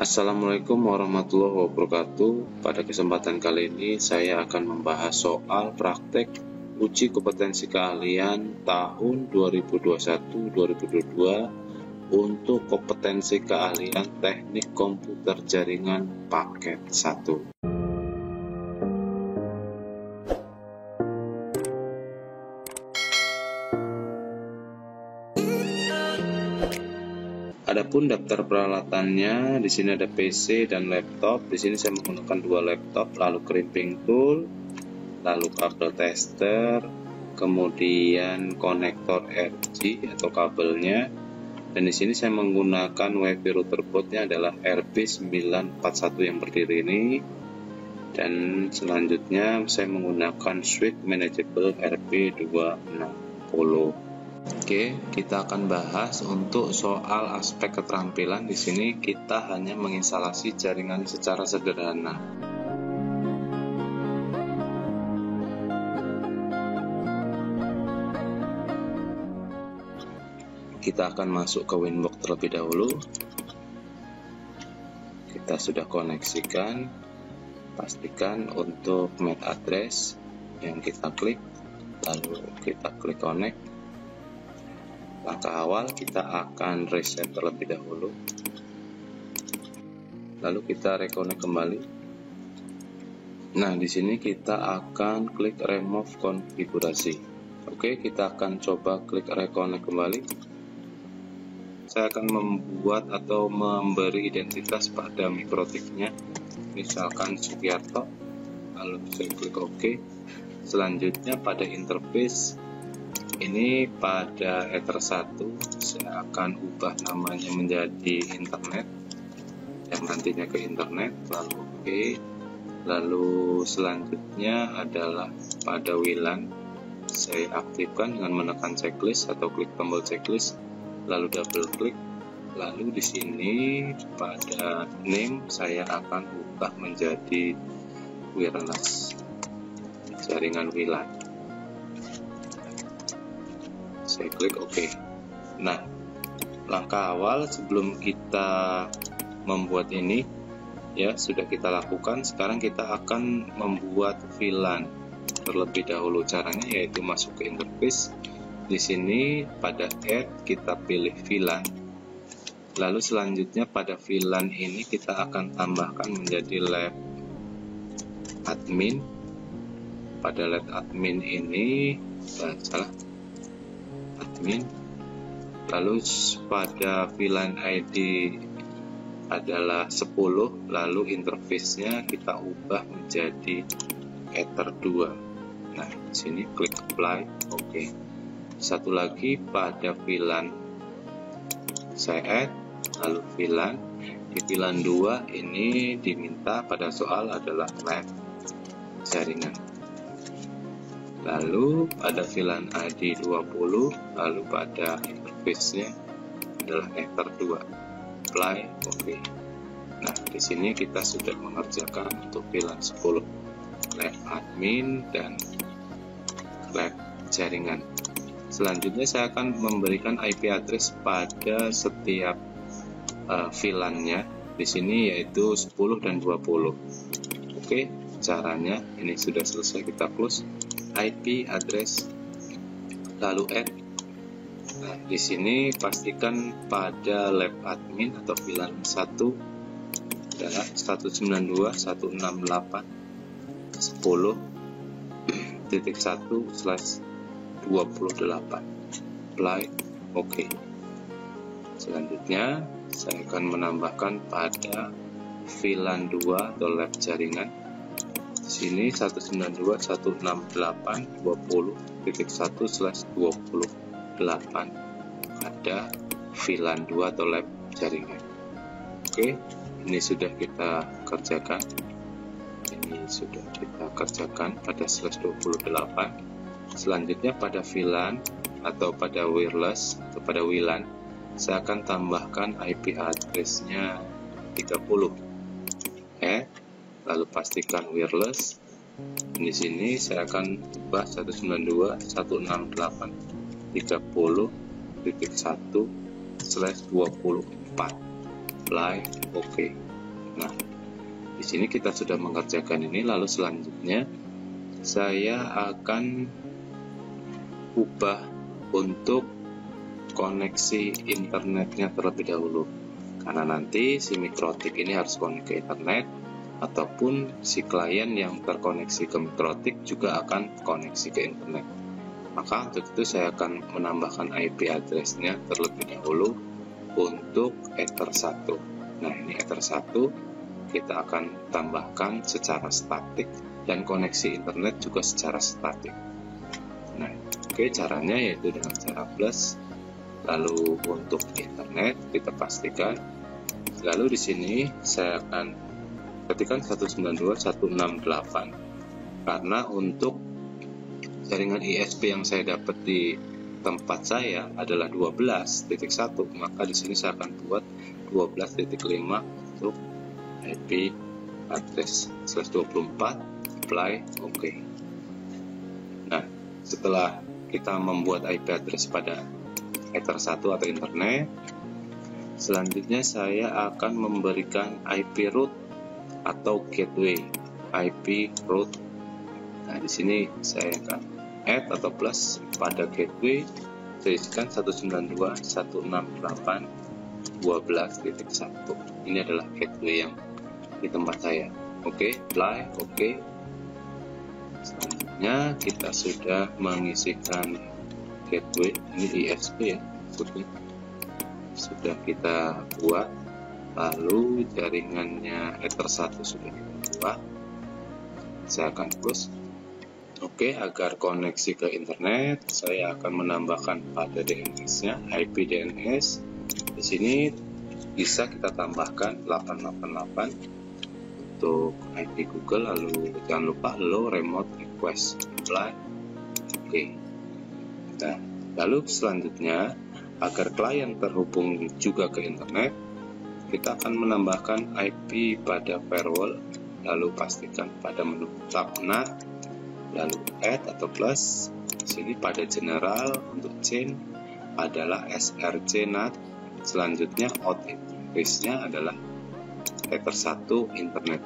Assalamualaikum warahmatullahi wabarakatuh. Pada kesempatan kali ini saya akan membahas soal praktek uji kompetensi keahlian tahun 2021-2022 untuk kompetensi keahlian teknik komputer jaringan paket 1. Adapun daftar peralatannya, di sini ada PC dan laptop. Di sini saya menggunakan dua laptop, lalu crimping tool, lalu kabel tester, kemudian konektor RG atau kabelnya. Dan di sini saya menggunakan WiFi router boardnya adalah RB941 yang berdiri ini. Dan selanjutnya saya menggunakan switch manageable RB260. Oke, kita akan bahas untuk soal aspek keterampilan. Di sini kita hanya menginstalasi jaringan secara sederhana. Kita akan masuk ke Winbox terlebih dahulu. Kita sudah koneksikan. Pastikan untuk MAC address yang kita klik, lalu kita klik connect. Langkah awal kita akan reset terlebih dahulu, lalu kita reconnect kembali. Nah, di sini kita akan klik remove konfigurasi. Oke, kita akan coba klik reconnect kembali. Saya akan membuat atau memberi identitas pada mikrotiknya, misalkan Sugiarto, lalu saya klik OK. Selanjutnya pada interface ini, pada Ether 1 saya akan ubah namanya menjadi internet, yang nantinya ke internet, lalu OK. Lalu selanjutnya adalah pada WLAN, saya aktifkan dengan menekan checklist atau klik tombol checklist, lalu double klik. Lalu di sini pada name saya akan ubah menjadi wireless, jaringan WLAN. Saya klik OK. Nah, langkah awal sebelum kita membuat ini ya sudah kita lakukan. Sekarang kita akan membuat VLAN terlebih dahulu. Caranya yaitu masuk ke interface. Di sini pada add kita pilih VLAN. Lalu selanjutnya pada VLAN ini kita akan tambahkan menjadi lab admin. Pada lab admin ini admin, lalu pada VLAN ID adalah 10, lalu interface-nya kita ubah menjadi Ether 2. Nah, di sini klik apply, OK. Satu lagi pada VLAN saya add, lalu VLAN di VLAN 2 ini diminta pada soal adalah lab jaringan. Lalu pada VLAN ID 20, lalu pada interface-nya adalah Ether 2. Apply, OK. Nah, di sini kita sudah mengerjakan untuk VLAN 10, lab admin dan lab jaringan. Selanjutnya saya akan memberikan IP address pada setiap VLAN-nya. Di sini yaitu 10 dan 20. Oke, caranya ini sudah selesai, kita close. IP address lalu add. Nah, di sini pastikan pada lab admin atau VLAN 1 adalah 192.168.10.1/28. Apply, OK. Selanjutnya saya akan menambahkan pada VLAN 2 atau lab jaringan. Di sini 192.168.20.1/28 ada VLAN 2 atau lab jaringan. Oke, ini sudah kita kerjakan. Pada /28. Selanjutnya pada VLAN atau pada wireless atau pada WLAN, saya akan tambahkan IP address-nya 30. Lalu pastikan wireless. Di sini saya akan ubah 192.168.30.1/24. Apply, OK. Nah, di sini kita sudah mengerjakan ini, lalu selanjutnya saya akan ubah untuk koneksi internetnya terlebih dahulu, karena nanti si mikrotik ini harus connect ke internet, ataupun si klien yang terkoneksi ke mikrotik juga akan koneksi ke internet. Maka untuk itu saya akan menambahkan IP address-nya terlebih dahulu untuk Ether 1. Nah, ini Ether 1 kita akan tambahkan secara statik dan koneksi internet juga secara statik. Nah, oke, caranya yaitu dengan cara plus. Lalu untuk internet kita pastikan. Lalu di sini saya akan ketikkan 192.168 karena untuk jaringan ISP yang saya dapat di tempat saya adalah 12.1, maka di sini saya akan buat 12.5 untuk IP address /24 apply OK. Nah, setelah kita membuat IP address pada Ether 1 atau internet, selanjutnya saya akan memberikan IP root atau gateway. IP root. Nah, di sini saya akan add atau plus pada gateway, saya isikan 192.168.12.1. Ini adalah gateway yang di tempat saya. Oke, apply, oke. Selanjutnya kita sudah mengisikan gateway, ini ISP ya, sudah kita buat. Lalu jaringannya Ether 1 sudah kita buat. Saya akan close. Oke, agar koneksi ke internet, saya akan menambahkan pada DNS-nya, IP DNS. Di sini bisa kita tambahkan 888 untuk IP Google, lalu jangan lupa allow remote request apply. Oke. Nah, lalu selanjutnya agar klien terhubung juga ke internet, kita akan menambahkan IP pada firewall, lalu pastikan pada menu tab NAT, lalu add atau plus. Di sini pada general untuk chain adalah SRC NAT. Selanjutnya out address-nya adalah Ether 1 internet.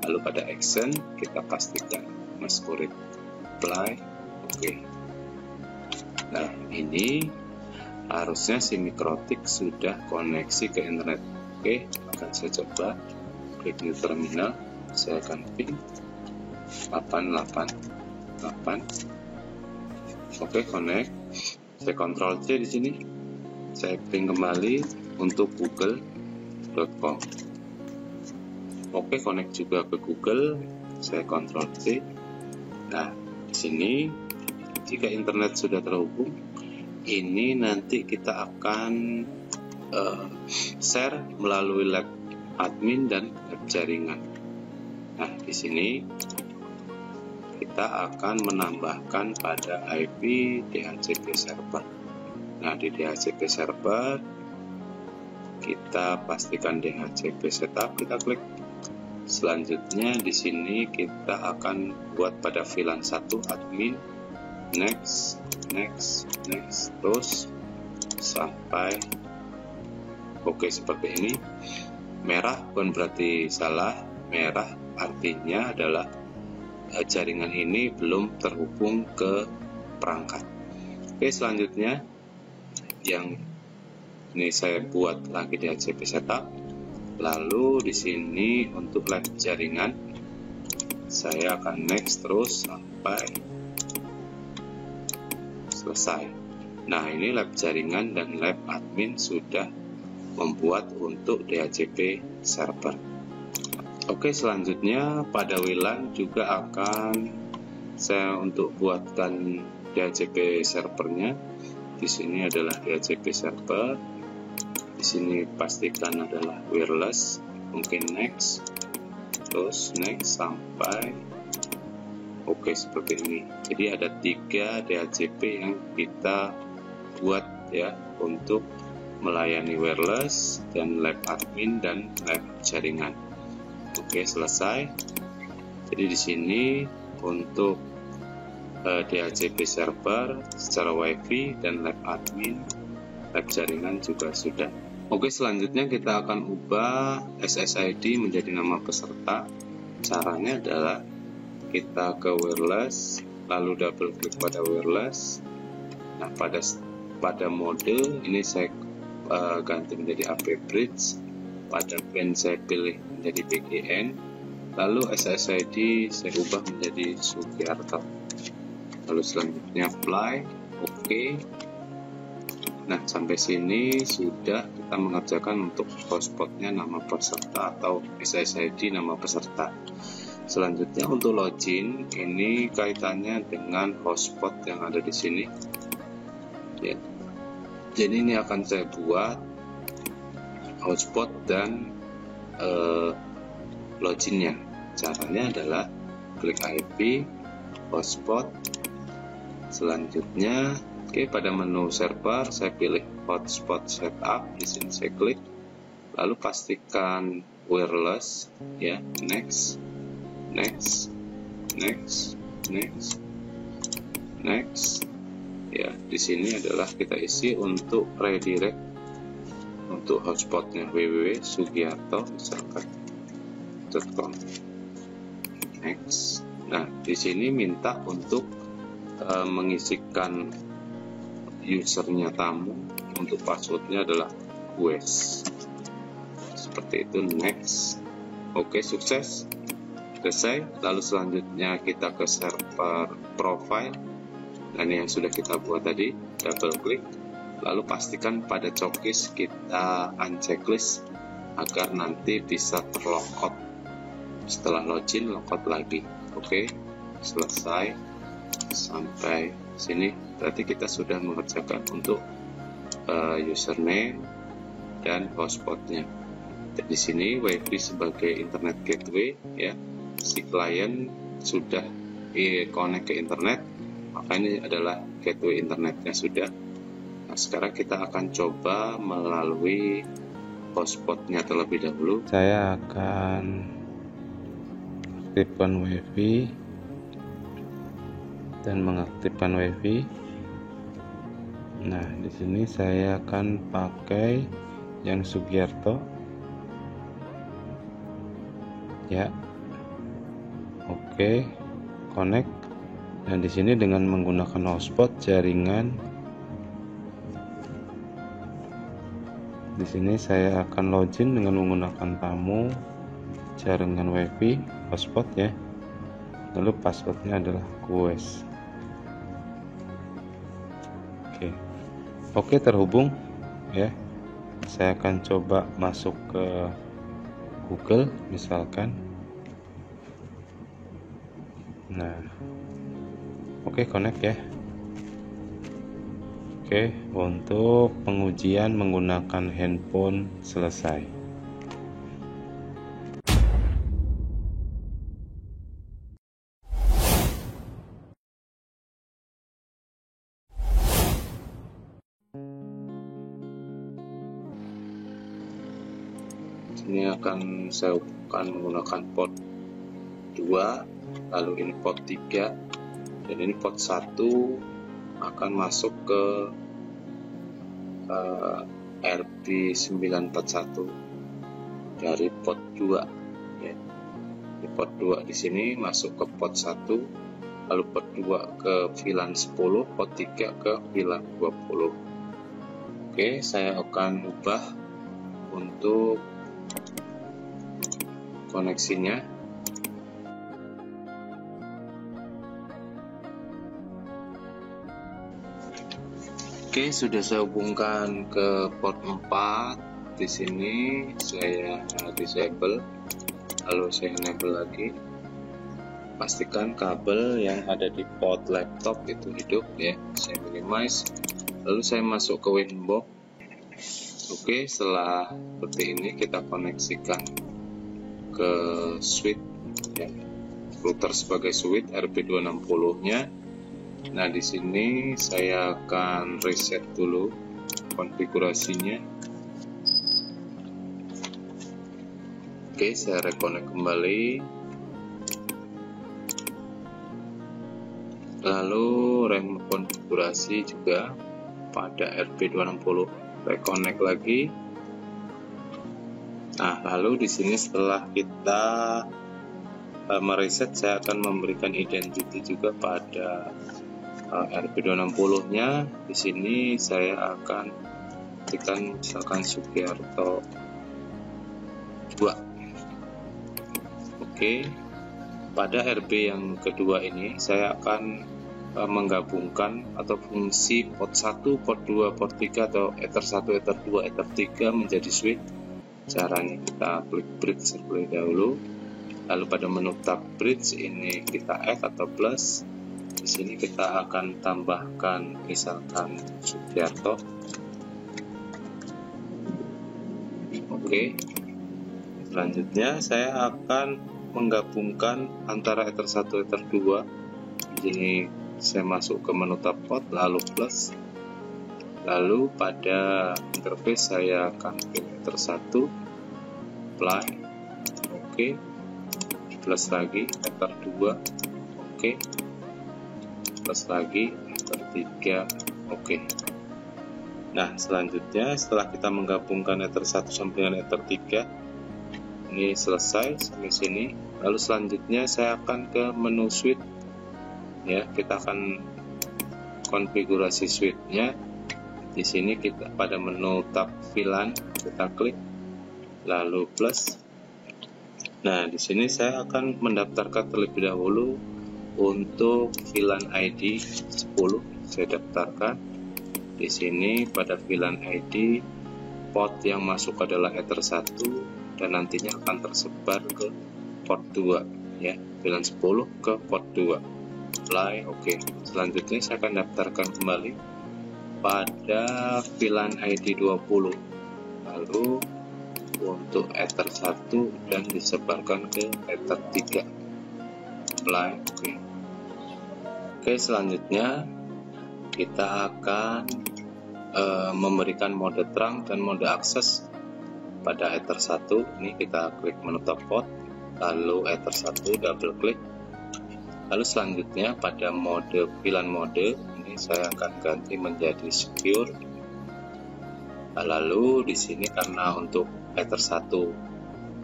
Lalu pada action kita pastikan masquerade apply. Oke. Nah, ini harusnya si mikrotik sudah koneksi ke internet. Oke, akan saya coba klik new terminal. Saya akan ping 888. Oke, connect. Saya Ctrl C di sini. Saya ping kembali untuk google.com. Oke, connect juga ke Google. Saya Ctrl C. Nah, di sini jika internet sudah terhubung, ini nanti kita akan share melalui lab admin dan lab jaringan. Nah, di sini kita akan menambahkan pada IP DHCP server. Nah, di DHCP server kita pastikan DHCP setup, kita klik. Selanjutnya di sini kita akan buat pada VLAN 1 admin, next, terus sampai oke seperti ini. Merah bukan berarti salah, merah artinya adalah jaringan ini belum terhubung ke perangkat. Oke, selanjutnya yang ini saya buat lagi di DHCP setup. Lalu di sini untuk lab jaringan saya akan next terus sampai selesai. Nah, ini lab jaringan dan lab admin sudah membuat untuk DHCP server. Oke, selanjutnya pada WLAN juga akan saya untuk buatkan DHCP servernya. Di sini adalah DHCP server. Di sini pastikan adalah wireless, mungkin next, terus next sampai oke seperti ini. Jadi ada 3 DHCP yang kita buat ya untuk melayani wireless dan lab admin dan lab jaringan. Oke, selesai. Jadi di sini untuk DHCP server secara WiFi dan lab admin, lab jaringan juga sudah Oke, selanjutnya kita akan ubah SSID menjadi nama peserta. Caranya adalah kita ke wireless, lalu double klik pada wireless. Nah, pada mode ini saya ganti menjadi AP Bridge, pada band saya pilih menjadi BGN, lalu SSID saya ubah menjadi Sugiarto. Lalu selanjutnya apply, oke. Nah, sampai sini sudah kita mengerjakan untuk hotspotnya nama peserta atau SSID nama peserta. Selanjutnya untuk login, ini kaitannya dengan hotspot yang ada di sini. Ya. Jadi ini akan saya buat hotspot dan loginnya. Caranya adalah klik IP, hotspot. Selanjutnya, pada menu server saya pilih hotspot setup. Di sini saya klik, lalu pastikan wireless, ya, next. Ya, di sini adalah kita isi untuk redirect untuk hotspotnya www.sugiarto misalkan .com. Next. Nah, di sini minta untuk mengisikan usernya tamu, untuk passwordnya adalah Quest. Seperti itu. Next. Oke, sukses. Selesai. Lalu selanjutnya kita ke server profile. Dan yang sudah kita buat tadi, double klik, lalu pastikan pada cookies kita unchecklist agar nanti bisa terlogout setelah login, logout lagi. Oke, selesai. Sampai sini berarti kita sudah mengerjakan untuk username dan hotspotnya. Dan di sini WiFi sebagai internet gateway, ya, si klien sudah connect ke internet, maka ini adalah gateway internetnya sudah. Nah, sekarang kita akan coba melalui hotspotnya terlebih dahulu. Saya akan aktifkan WiFi dan mengaktifkan WiFi. Nah, di sini saya akan pakai yang Sugiarto. Ya. Oke, connect. Dan di sini dengan menggunakan hotspot jaringan. Di sini saya akan login dengan menggunakan tamu jaringan WiFi hotspot, ya. Lalu passwordnya adalah Quest. Oke, terhubung, ya. Saya akan coba masuk ke Google misalkan. Nah, oke, connect, ya. Oke, untuk pengujian menggunakan handphone selesai. Ini akan saya hubungkan menggunakan port 2, lalu ini port 3, dan ini port 1 akan masuk ke RB941 dari port 2, ya. Di port 2 di sini masuk ke port 1, lalu port 2 ke VLAN 10, port 3 ke VLAN 20. Oke, saya akan ubah untuk koneksinya. Oke, sudah saya hubungkan ke port 4. Di sini saya disable, lalu saya enable lagi. Pastikan kabel yang ada di port laptop itu hidup, ya. Saya minimize, lalu saya masuk ke Winbox. Oke, setelah seperti ini kita koneksikan ke switch, ya, router sebagai switch RB260-nya. Nah, di sini saya akan reset dulu konfigurasinya. Oke, saya reconnect kembali. Lalu remove konfigurasi juga pada RB260. Reconnect lagi. Nah, lalu di sini setelah kita mereset, saya akan memberikan identity juga pada RP260-nya. Di sini saya akan ketikkan misalkan Sugiarto 2. Oke. Pada RP yang kedua ini saya akan menggabungkan atau fungsi port 1, port 2, port 3 atau ether 1, ether 2, ether 3 menjadi switch. Caranya kita klik bridge terlebih dahulu. Lalu pada menu tab bridge ini kita add atau plus. Di sini kita akan tambahkan misalkan Sugiarto. Oke. Selanjutnya saya akan menggabungkan antara ether 1 ether 2. Jadi saya masuk ke menu tab port lalu plus. Lalu pada interface saya akan pilih ether 1, apply. Oke. Plus lagi ether 2, oke. Plus lagi ether 3, oke. Nah, selanjutnya setelah kita menggabungkan ether 1 sampai dengan ether 3, ini selesai sampai sini. Lalu selanjutnya saya akan ke menu switch. Ya, kita akan konfigurasi switch-nya. Di sini kita pada menu tab VLAN kita klik lalu plus. Nah, di sini saya akan mendaftarkan terlebih dahulu untuk VLAN ID 10. Saya daftarkan. Di sini pada VLAN ID port yang masuk adalah ether 1 dan nantinya akan tersebar ke port 2 ya. VLAN 10 ke port 2. Apply, oke. Selanjutnya saya akan daftarkan kembali pada VLAN ID 20. Lalu untuk ether 1 dan disebarkan ke ether 3. Apply, oke. Oke, selanjutnya kita akan memberikan mode terang dan mode akses pada ether 1. Ini kita klik menu top port, lalu ether 1 double klik. Lalu selanjutnya pada mode VLAN mode ini saya akan ganti menjadi secure. Lalu di sini karena untuk ether 1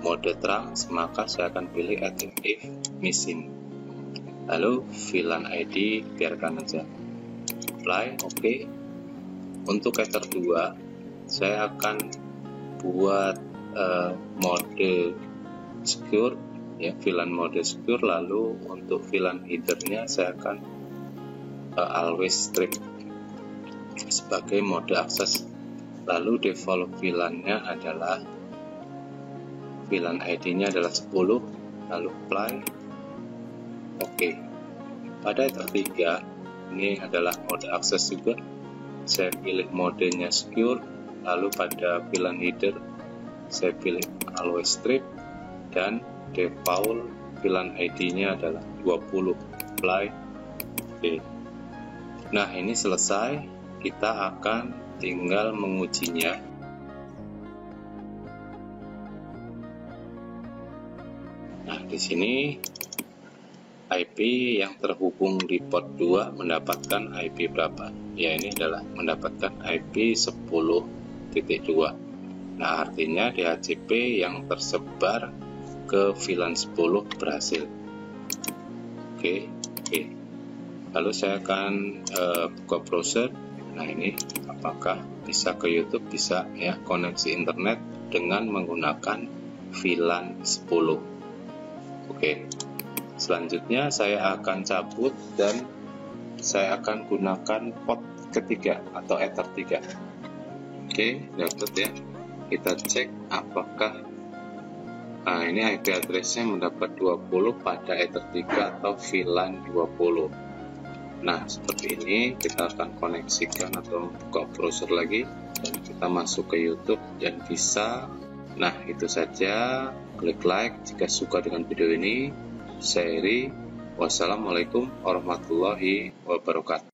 mode terang, maka saya akan pilih ether if missing. Lalu VLAN ID biarkan aja. Apply, oke. Untuk ether 2 saya akan buat mode secure ya, VLAN mode secure. Lalu untuk VLAN headernya saya akan always strip sebagai mode akses. Lalu default VLAN-nya adalah VLAN ID-nya adalah 10. Lalu apply, oke. Pada ether 3 ini adalah mode akses juga. Saya pilih modenya secure. Lalu pada VLAN header saya pilih always strip dan default VLAN ID-nya adalah 20. Apply, oke. Nah, ini selesai. Kita akan tinggal mengujinya. Nah, di sini IP yang terhubung di port 2 mendapatkan IP berapa? Ya, ini adalah mendapatkan IP 10.2. Nah, artinya DHCP yang tersebar ke VLAN 10 berhasil. Oke. Lalu saya akan buka browser. Nah, ini apakah bisa ke YouTube? Bisa ya, koneksi internet dengan menggunakan VLAN 10. Oke. Selanjutnya saya akan cabut dan saya akan gunakan port ketiga atau ether 3. Oke, dapat ya. Kita cek apakah ini IP address-nya mendapat 20 pada ether 3 atau VLAN 20. Nah, seperti ini kita akan koneksikan atau buka browser lagi dan kita masuk ke YouTube dan bisa. Nah, itu saja. Klik like jika suka dengan video ini. Saya Eri. Wassalamualaikum warahmatullahi wabarakatuh.